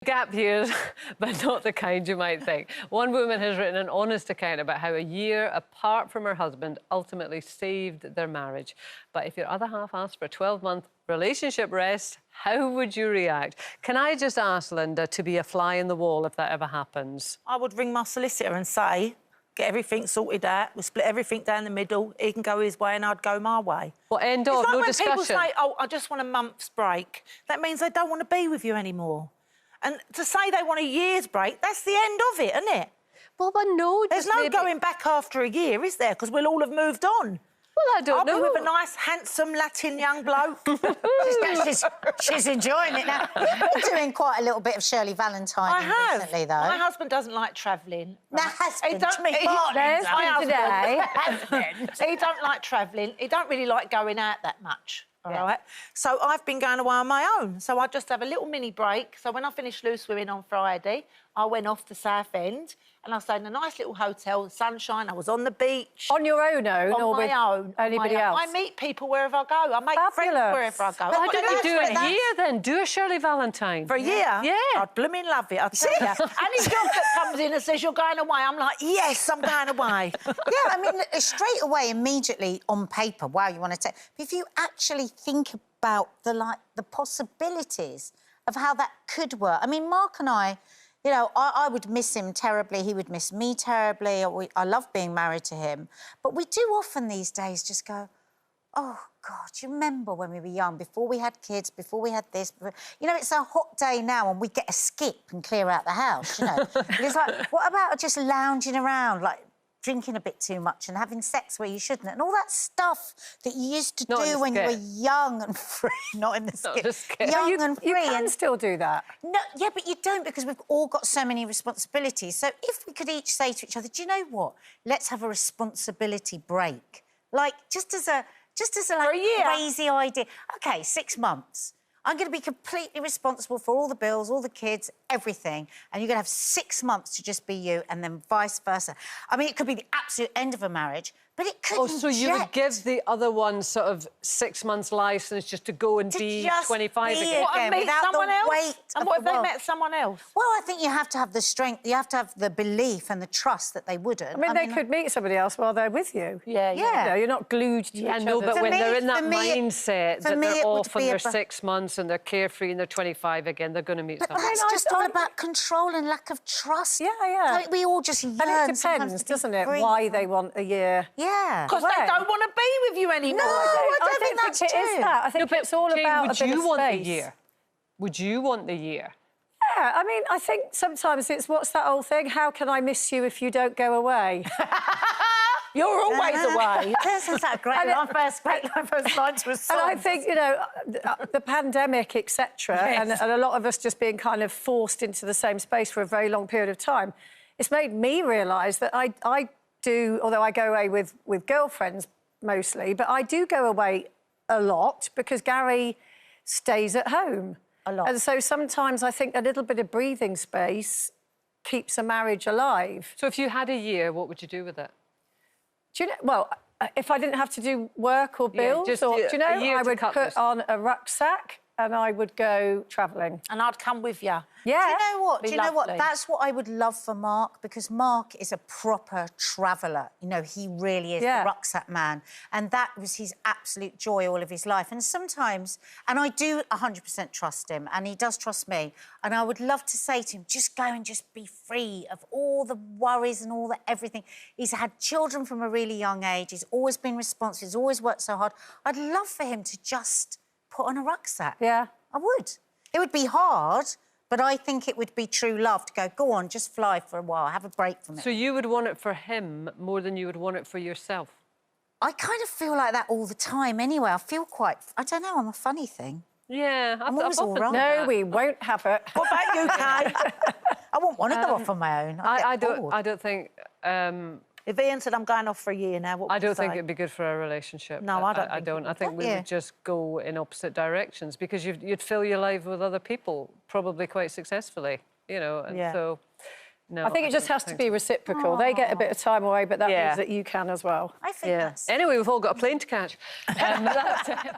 Gap years, but not the kind you might think. One woman has written an honest account about how a year apart from her husband ultimately saved their marriage. But if your other half asked for a 12-month relationship rest, how would you react? Can I just ask Linda to be a fly in the wall if that ever happens? I would ring my solicitor and say, get everything sorted out, we'll split everything down the middle, he can go his way and I'd go my way. Well, end of, it's like no when discussion. people say, oh, I just want a month's break. That means they don't want to be with you anymore. And to say they want a year's break, that's the end of it, isn't it? Well, but no... There's no going back after a year, is there? Because we'll all have moved on. Well, I don't know. I'll be with a nice, handsome Latin young bloke. she's enjoying it now. You're doing quite a little bit of Shirley Valentine recently, though. My husband doesn't like travelling. Right? Husband, he don't, he don't like travelling. He don't really like going out that much. All right. So I've been going away on my own. So I just have a little mini break. So when I finished loose swimming on Friday, I went off to Southend and I stayed in a nice little hotel, the sunshine. I was on the beach. On your own, on my own. Anybody else? I meet people wherever I go. I make friends wherever I go. Why don't you do a year then? Do a Shirley Valentine. For a year? Yeah. I'd blooming love it, I tell you. Any job that comes in and says you're going away, I'm like, yes, I'm going away. Yeah, I mean, straight away, immediately on paper, wow, you want to take... But if you actually think about the possibilities of how that could work... I mean, Mark and I... You know, I would miss him terribly, he would miss me terribly. I love being married to him. But we do often these days just go, oh, God, do you remember when we were young, before we had kids, before we had this? You know, it's a hot day now and we get a skip and clear out the house, you know. It's like, what about just lounging around, like, drinking a bit too much and having sex where you shouldn't, and all that stuff that you used to do when you were young and free. Not in the skip. Young and free. You can still do that. No, yeah, but you don't, because we've all got so many responsibilities. So if we could each say to each other, do you know what? Let's have a responsibility break. Like, just as a crazy idea. OK, 6 months. I'm going to be completely responsible for all the bills, all the kids, everything, and you're going to have 6 months to just be you, and then vice versa. I mean, it could be the absolute end of a marriage, but it could so you would give the other one sort of 6 months licence just to go and be 25 again? What, and meet someone else? And what if they met someone else? Well, I think you have to have the strength, you have to have the belief and the trust that they wouldn't. I mean, they could meet somebody else while they're with you. Yeah. You know, you're not glued to each other. No, but when they're in that mindset that they're off on their 6 months and they're carefree and they're 25 again, they're going to meet someone. But that's just all about control and lack of trust. Yeah. Like, we all just yearn. And it depends, doesn't it, why they want a year? Yeah. Because they don't want to be with you anymore. No, I don't think that's it true. is that. I think it's all about a bit of space. Would you want the year? Would you want the year? Yeah, I mean, I think sometimes it's, what's that old thing? How can I miss you if you don't go away? You're always away. That's that great line, first line to a song. And I think, you know, the pandemic, etc., and a lot of us just being kind of forced into the same space for a very long period of time, it's made me realise that I do, although I go away with girlfriends mostly, but I do go away a lot because Gary stays at home. A lot. And so sometimes I think a little bit of breathing space keeps a marriage alive. So if you had a year, what would you do with it? Do you know, well, if I didn't have to do work or bills, do you know, I would put on a rucksack and I would go travelling. And I'd come with you. Yeah. Do you know what? Do you know what? That's what I would love for Mark, because Mark is a proper traveller. You know, he really is the rucksack man. And that was his absolute joy all of his life. And sometimes, and I do 100% trust him, and he does trust me, and I would love to say to him, just go and just be free of all the worries and all the everything. He's had children from a really young age. He's always been responsive. He's always worked so hard. I'd love for him to just put on a rucksack. Yeah. I would. It would be hard, but I think it would be true love to go on, just fly for a while, have a break from it. So you would want it for him more than you would want it for yourself? I kind of feel like that all the time anyway. I feel quite... I don't know, I'm a funny thing. Yeah, I'm always all right. No, we won't have it. What about you, Kate? I wouldn't want to go off on my own. I don't think... If Ian said I'm going off for a year now, what would I don't you think say? it'd be good for a relationship. No, I don't. I don't. I think we would just go in opposite directions because you'd fill your life with other people, probably quite successfully, you know. And so, no. I think it just has to be reciprocal. They get a bit of time away, but that means that you can as well. I think that's... Anyway, we've all got a plane to catch. That's it.